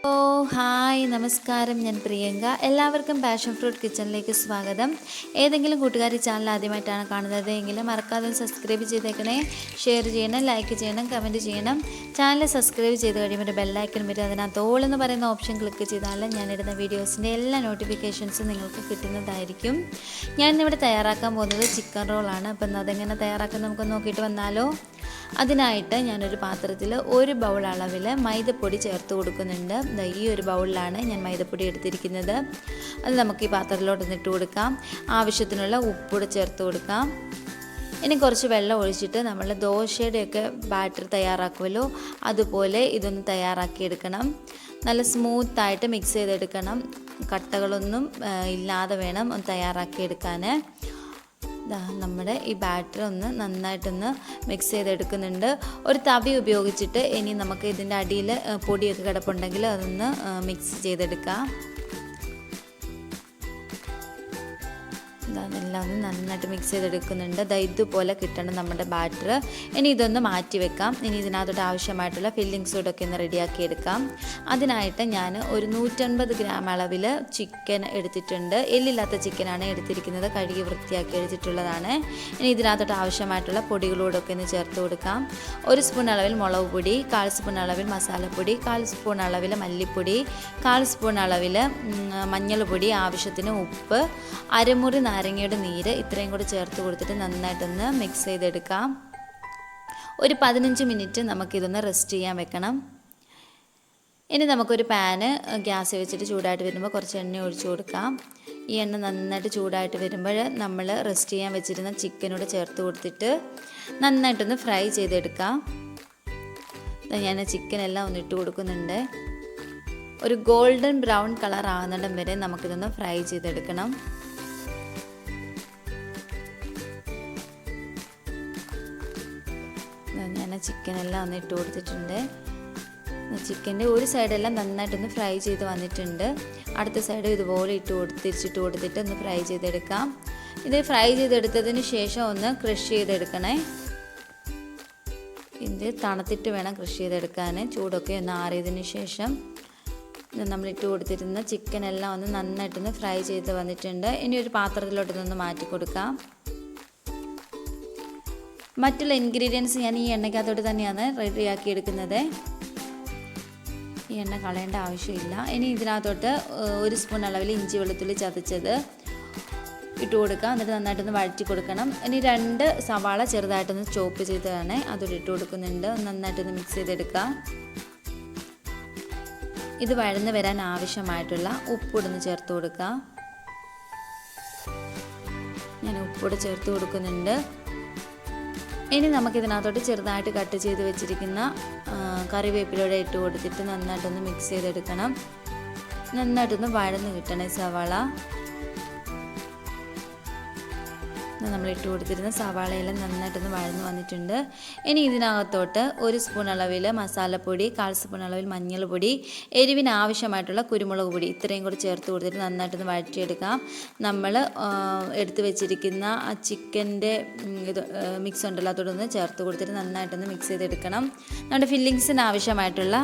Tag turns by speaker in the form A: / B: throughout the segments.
A: Hi നമസ്കാരം. ഞാൻ പ്രിയങ്ക. എല്ലാവർക്കും പാഷൻ ഫ്രൂട്ട് കിച്ചണിലേക്ക് സ്വാഗതം. ഏതെങ്കിലും കൂട്ടുകാർ ചാനൽ ആദ്യമായിട്ടാണ് കാണുന്നത് എങ്കിൽ മറക്കാതെ സബ്സ്ക്രൈബ് ചെയ്തേക്കണേ. ഷെയർ ചെയ്യണം, ലൈക്ക് ചെയ്യണം, കമൻറ്റ് ചെയ്യണം. ചാനൽ സബ്സ്ക്രൈബ് ചെയ്ത് കഴിയുമ്പോൾ ഒരു ബെല്ലൈക്കൺ വരും. അതിനകത്ത് ഓൾ എന്ന് പറയുന്ന ഓപ്ഷൻ ക്ലിക്ക് ചെയ്താൽ ഞാനിടുന്ന വീഡിയോസിൻ്റെ എല്ലാ നോട്ടിഫിക്കേഷൻസും നിങ്ങൾക്ക് കിട്ടുന്നതായിരിക്കും. ഞാനിന്നിവിടെ തയ്യാറാക്കാൻ പോകുന്നത് ചിക്കൻ റോളാണ്. അപ്പം അതെങ്ങനെ തയ്യാറാക്കാൻ നമുക്ക് നോക്കിയിട്ട് വന്നാലോ. അതിനായിട്ട് ഞാനൊരു പാത്രത്തിൽ 1 ബൗൾ അളവിൽ മൈദപ്പൊടി ചേർത്ത് കൊടുക്കുന്നുണ്ട്. ഈ ഒരു ബൗളിലാണ് ഞാൻ മൈദപ്പൊടി എടുത്തിരിക്കുന്നത്. അത് നമുക്ക് ഈ പാത്രത്തിലോട്ട് ഇട്ട് കൊടുക്കാം. ആവശ്യത്തിനുള്ള ഉപ്പൂടെ ചേർത്ത് കൊടുക്കാം. ഇനി കുറച്ച് വെള്ളം ഒഴിച്ചിട്ട് നമ്മൾ ദോശയുടെയൊക്കെ ബാറ്റർ തയ്യാറാക്കുമല്ലോ, അതുപോലെ ഇതൊന്ന് തയ്യാറാക്കിയെടുക്കണം. നല്ല സ്മൂത്തായിട്ട് മിക്സ് ചെയ്തെടുക്കണം. കട്ടകളൊന്നും ഇല്ലാതെ വേണം ഒന്ന് തയ്യാറാക്കിയെടുക്കാൻ. നമ്മുടെ ഈ ബാറ്റർ ഒന്ന് നന്നായിട്ടൊന്ന് മിക്സ് ചെയ്തെടുക്കുന്നുണ്ട്. ഒരു തവി ഉപയോഗിച്ചിട്ട് ഇനി നമുക്ക് ഇതിൻ്റെ അടിയിൽ പൊടിയൊക്കെ കിടപ്പുണ്ടെങ്കിൽ അതൊന്ന് മിക്സ് ചെയ്തെടുക്കാം. എല്ലാം ഒന്ന് നന്നായിട്ട് മിക്സ് ചെയ്തെടുക്കുന്നുണ്ട്. ഇതുപോലെ കിട്ടണം നമ്മുടെ ബാറ്റർ. ഇനി ഇതൊന്ന് മാറ്റി വെക്കാം. ഇനി ഇതിനകത്തോട്ട് ആവശ്യമായിട്ടുള്ള ഫില്ലിങ്സ് കൂടെയൊക്കെ ഒന്ന് റെഡിയാക്കി എടുക്കാം. അതിനായിട്ട് ഞാൻ ഒരു 150 ഗ്രാം അളവിൽ ചിക്കൻ എടുത്തിട്ടുണ്ട്. എല്ലില്ലാത്ത ചിക്കനാണ് എടുത്തിരിക്കുന്നത്. കഴുകി വൃത്തിയാക്കി എടുത്തിട്ടുള്ളതാണ്. ഇനി ഇതിനകത്തോട്ട് ആവശ്യമായിട്ടുള്ള പൊടികളോടൊക്കെ ഒന്ന് ചേർത്ത് കൊടുക്കാം. 1 സ്പൂൺ അളവിൽ മുളക് പൊടി, 1/4 സ്പൂൺ അളവിൽ മസാലപ്പൊടി, 1/4 സ്പൂൺ അളവിൽ മല്ലിപ്പൊടി, 1/4 സ്പൂൺ അളവിൽ മഞ്ഞൾപ്പൊടി, ആവശ്യത്തിന് ഉപ്പ്, അരമുറി നാരങ്ങയുടെ നീര്, ഇത്രയും കൂടി ചേർത്ത് കൊടുത്തിട്ട് നന്നായിട്ടൊന്ന് മിക്സ് ചെയ്തെടുക്കാം. ഒരു 15 മിനിറ്റ് നമുക്കിതൊന്ന് റെസ്റ്റ് ചെയ്യാൻ വെക്കണം. ഇനി നമുക്കൊരു പാന് ഗ്യാസ് വെച്ചിട്ട് ചൂടായിട്ട് വരുമ്പോൾ കുറച്ച് എണ്ണ ഒഴിച്ചു കൊടുക്കാം. ഈ എണ്ണ നന്നായിട്ട് ചൂടായിട്ട് വരുമ്പോൾ നമ്മൾ റെസ്റ്റ് ചെയ്യാൻ വെച്ചിരുന്ന ചിക്കനോട് ചേർത്ത് കൊടുത്തിട്ട് നന്നായിട്ടൊന്ന് ഫ്രൈ ചെയ്തെടുക്കാം. ഞാൻ ചിക്കനെല്ലാം ഒന്ന് ഇട്ട് കൊടുക്കുന്നുണ്ട്. ഒരു ഗോൾഡൻ ബ്രൗൺ കളർ ആകുന്നിടം വരെ നമുക്കിതൊന്ന് ഫ്രൈ ചെയ്തെടുക്കണം. ഞാൻ ചിക്കനെല്ലാം ഒന്ന് ഇട്ട് കൊടുത്തിട്ടുണ്ട്. ചിക്കൻ്റെ ഒരു സൈഡെല്ലാം നന്നായിട്ടൊന്ന് ഫ്രൈ ചെയ്ത് വന്നിട്ടുണ്ട്. അടുത്ത സൈഡ് ഇതുപോലെ തിരിച്ചിട്ട് കൊടുത്തിട്ട് ഒന്ന് ഫ്രൈ ചെയ്തെടുക്കാം. ഇത് ഫ്രൈ ചെയ്തെടുത്തതിന് ശേഷം ഒന്ന് ക്രഷ് ചെയ്തെടുക്കണേ. ഇത് തണുത്തിട്ട് വേണം ക്രഷ് ചെയ്തെടുക്കാൻ. ചൂടൊക്കെ ഒന്ന് ആറിയതിന് ശേഷം നമ്മൾ ഇട്ട് കൊടുത്തിരുന്ന ചിക്കനെല്ലാം ഒന്ന് നന്നായിട്ടൊന്ന് ഫ്രൈ ചെയ്ത് വന്നിട്ടുണ്ട്. ഇനി ഒരു പാത്രത്തിലോട്ട് ഇതൊന്ന് മാറ്റി കൊടുക്കാം. മറ്റുള്ള ഇൻഗ്രീഡിയൻസ് ഞാൻ ഈ എണ്ണയ്ക്കകത്തോട്ട് തന്നെയാണ് റെഡിയാക്കി എടുക്കുന്നത്. ഈ എണ്ണ കളയേണ്ട ആവശ്യമില്ല. ഇനി ഇതിനകത്തോട്ട് 1 സ്പൂൺ അളവിൽ ഇഞ്ചി വെളുത്തുള്ളി ചതച്ചത് ഇട്ട് കൊടുക്കാം. എന്നിട്ട് നന്നായിട്ടൊന്ന് വഴറ്റി കൊടുക്കണം. ഇനി 2 സവാള ചെറുതായിട്ടൊന്ന് ചോപ്പ് ചെയ്തതാണ് അതോടെ ഇട്ട് കൊടുക്കുന്നുണ്ട്. നന്നായിട്ടൊന്ന് മിക്സ് ചെയ്തെടുക്കാം. ഇത് വഴന്ന് വരാൻ ആവശ്യമായിട്ടുള്ള ഉപ്പൊന്ന് ചേർത്ത് കൊടുക്കാം. ഞാൻ ഉപ്പൊടെ ചേർത്ത് കൊടുക്കുന്നുണ്ട്. ഇനി നമുക്കിതിനകത്തോട്ട് ചെറുതായിട്ട് കട്ട് ചെയ്ത് വെച്ചിരിക്കുന്ന കറിവേപ്പിലൂടെ ഇട്ട് കൊടുത്തിട്ട് നന്നായിട്ടൊന്ന് മിക്സ് ചെയ്തെടുക്കണം. നന്നായിട്ടൊന്ന് വഴന്ന് കിട്ടണേ സവാള. നമ്മൾ ഇട്ട് കൊടുത്തിരുന്ന സവാളയെല്ലാം നന്നായിട്ടൊന്ന് വഴന്ന് വന്നിട്ടുണ്ട്. ഇനി ഇതിനകത്തോട്ട് 1 സ്പൂൺ അളവിൽ മസാലപ്പൊടി, 1/4 സ്പൂൺ അളവിൽ മഞ്ഞൾപ്പൊടി, എരിവിന് ആവശ്യമായിട്ടുള്ള കുരുമുളക് പൊടി ഇത്രയും കൂടി ചേർത്ത് കൊടുത്തിട്ട് നന്നായിട്ടൊന്ന് വഴറ്റിയെടുക്കാം. നമ്മൾ എടുത്ത് വെച്ചിരിക്കുന്ന ആ ചിക്കൻ്റെ ഇത് മിക്സ് ഉണ്ടല്ലോ അതോടൊന്ന് ചേർത്ത് കൊടുത്തിട്ട് നന്നായിട്ടൊന്ന് മിക്സ് ചെയ്തെടുക്കണം. നമ്മുടെ ഫില്ലിങ്സിന് ആവശ്യമായിട്ടുള്ള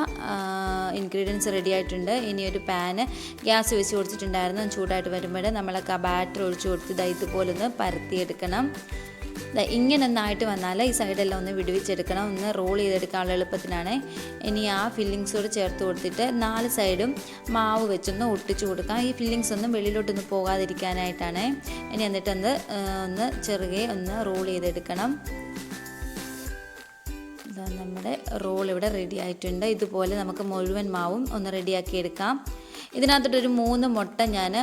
A: ഇൻഗ്രീഡിയൻസ് റെഡി ആയിട്ടുണ്ട്. ഇനി ഒരു പാന് ഗ്യാസ് വെച്ച് കൊടുത്തിട്ടുണ്ടായിരുന്നു. ചൂടായിട്ട് വരുമ്പോൾ നമ്മളൊക്കെ ആ ബാറ്റർ ഒഴിച്ച് കൊടുത്ത് ഇതുപോലെ ഒന്ന് പരത്തിയെടുക്കണം. ഇങ്ങനെ ഒന്നായിട്ട് വന്നാൽ ഈ സൈഡെല്ലാം ഒന്ന് വിടുവിച്ചെടുക്കണം. ഒന്ന് റോൾ ചെയ്തെടുക്കാനുള്ള എളുപ്പത്തിനാണ്. ഇനി ആ ഫില്ലിങ്സോട് ചേർത്ത് കൊടുത്തിട്ട് 4 സൈഡും മാവ് വെച്ചൊന്ന് ഒട്ടിച്ചു കൊടുക്കാം. ഈ ഫില്ലിങ്സ് ഒന്നും വെളിയിലോട്ടൊന്ന് പോകാതിരിക്കാനായിട്ടാണ്. ഇനി എന്നിട്ടൊന്ന് ചെറുകെ ഒന്ന് റോൾ ചെയ്തെടുക്കണം. നമ്മുടെ റോൾ ഇവിടെ റെഡി ആയിട്ടുണ്ട്. ഇതുപോലെ നമുക്ക് മുഴുവൻ മാവും ഒന്ന് റെഡിയാക്കി എടുക്കാം. ഇതിനകത്തോട്ടൊരു 3 മുട്ട ഞാൻ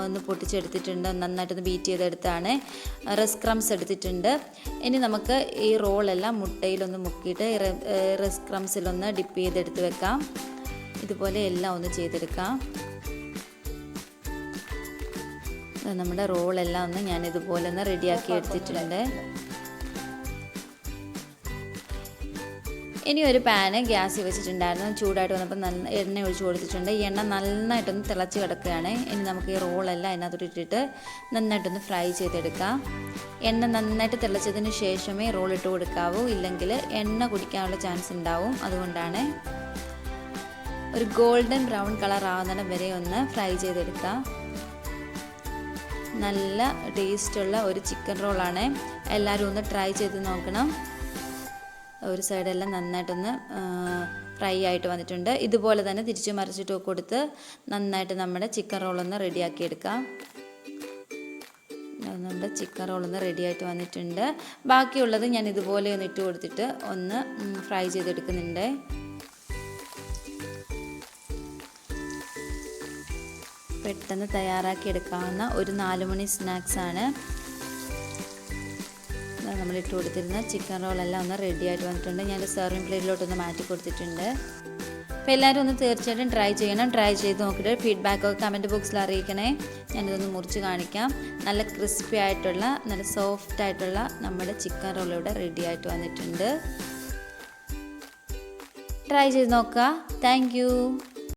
A: ഒന്ന് പൊട്ടിച്ചെടുത്തിട്ടുണ്ട്. നന്നായിട്ടൊന്ന് ബീറ്റ് ചെയ്തെടുത്താണ്. റസ്ക് ക്രംസ് എടുത്തിട്ടുണ്ട്. ഇനി നമുക്ക് ഈ റോളെല്ലാം മുട്ടയിലൊന്ന് മുക്കിയിട്ട് റസ്ക് ക്രംസിലൊന്ന് ഡിപ്പ് ചെയ്തെടുത്ത് വെക്കാം. ഇതുപോലെ എല്ലാം ഒന്ന് ചെയ്തെടുക്കാം. നമ്മുടെ റോളെല്ലാം ഒന്ന് ഞാൻ ഇതുപോലെ ഒന്ന് റെഡിയാക്കി എടുത്തിട്ടുണ്ട്. ഇനി ഒരു പാന് ഗ്യാസിൽ വെച്ചിട്ടുണ്ടായിരുന്നു. ചൂടായിട്ട് വന്നപ്പോൾ നല്ല എണ്ണ ഒഴിച്ച് കൊടുത്തിട്ടുണ്ട്. ഈ എണ്ണ നന്നായിട്ടൊന്ന് തിളച്ച് കിടക്കുകയാണ്. ഇനി നമുക്ക് ഈ റോളെല്ലാം അതിനകത്തോട്ട് ഇട്ടിട്ട് നന്നായിട്ടൊന്ന് ഫ്രൈ ചെയ്തെടുക്കാം. എണ്ണ നന്നായിട്ട് തിളച്ചതിന് ശേഷമേ റോൾ ഇട്ട് കൊടുക്കാവൂ, ഇല്ലെങ്കിൽ എണ്ണ കുടിക്കാനുള്ള ചാൻസ് ഉണ്ടാവും. അതുകൊണ്ടാണ് ഒരു ഗോൾഡൻ ബ്രൗൺ കളർ ആവുന്നിടം വരെ ഒന്ന് ഫ്രൈ ചെയ്തെടുക്കാം. നല്ല ടേസ്റ്റുള്ള ഒരു ചിക്കൻ റോളാണ്. എല്ലാവരും ഒന്ന് ട്രൈ ചെയ്ത് നോക്കണം. ഒരു സൈഡെല്ലാം നന്നായിട്ടൊന്ന് ഫ്രൈ ആയിട്ട് വന്നിട്ടുണ്ട്. ഇതുപോലെ തന്നെ തിരിച്ചു മറിച്ചിട്ട് കൊടുത്ത് നന്നായിട്ട് നമ്മുടെ ചിക്കൻ റോളൊന്ന് റെഡിയാക്കി എടുക്കാം. നമ്മുടെ ചിക്കൻ റോളൊന്ന് റെഡി ആയിട്ട് വന്നിട്ടുണ്ട്. ബാക്കിയുള്ളത് ഞാൻ ഇതുപോലെ ഒന്ന് ഇട്ട് കൊടുത്തിട്ട് ഒന്ന് ഫ്രൈ ചെയ്തെടുക്കുന്നുണ്ട്. പെട്ടെന്ന് തയ്യാറാക്കി എടുക്കാവുന്ന ഒരു 4 മണി സ്നാക്സാണ്. നമ്മൾ ഇട്ട് കൊടുത്തിരുന്ന ചിക്കൻ റോളെല്ലാം ഒന്ന് റെഡി ആയിട്ട് വന്നിട്ടുണ്ട്. ഞാൻ സെർവിങ് പ്ലേറ്റിലോട്ടൊന്ന് മാറ്റി കൊടുത്തിട്ടുണ്ട്. അപ്പോൾ എല്ലാവരും ഒന്ന് തീർച്ചയായിട്ടും ട്രൈ ചെയ്യണം. ട്രൈ ചെയ്ത് നോക്കിയിട്ട് ഫീഡ്ബാക്കൊക്കെ കമൻറ്റ് ബോക്സിൽ അറിയിക്കണേ. ഞാനിതൊന്ന് മുറിച്ച് കാണിക്കാം. നല്ല ക്രിസ്പി ആയിട്ടുള്ള നല്ല സോഫ്റ്റ് ആയിട്ടുള്ള നമ്മുടെ ചിക്കൻ റോൾ ഇവിടെ റെഡി ആയിട്ട് വന്നിട്ടുണ്ട്. ട്രൈ ചെയ്ത് നോക്കുക. Thank you.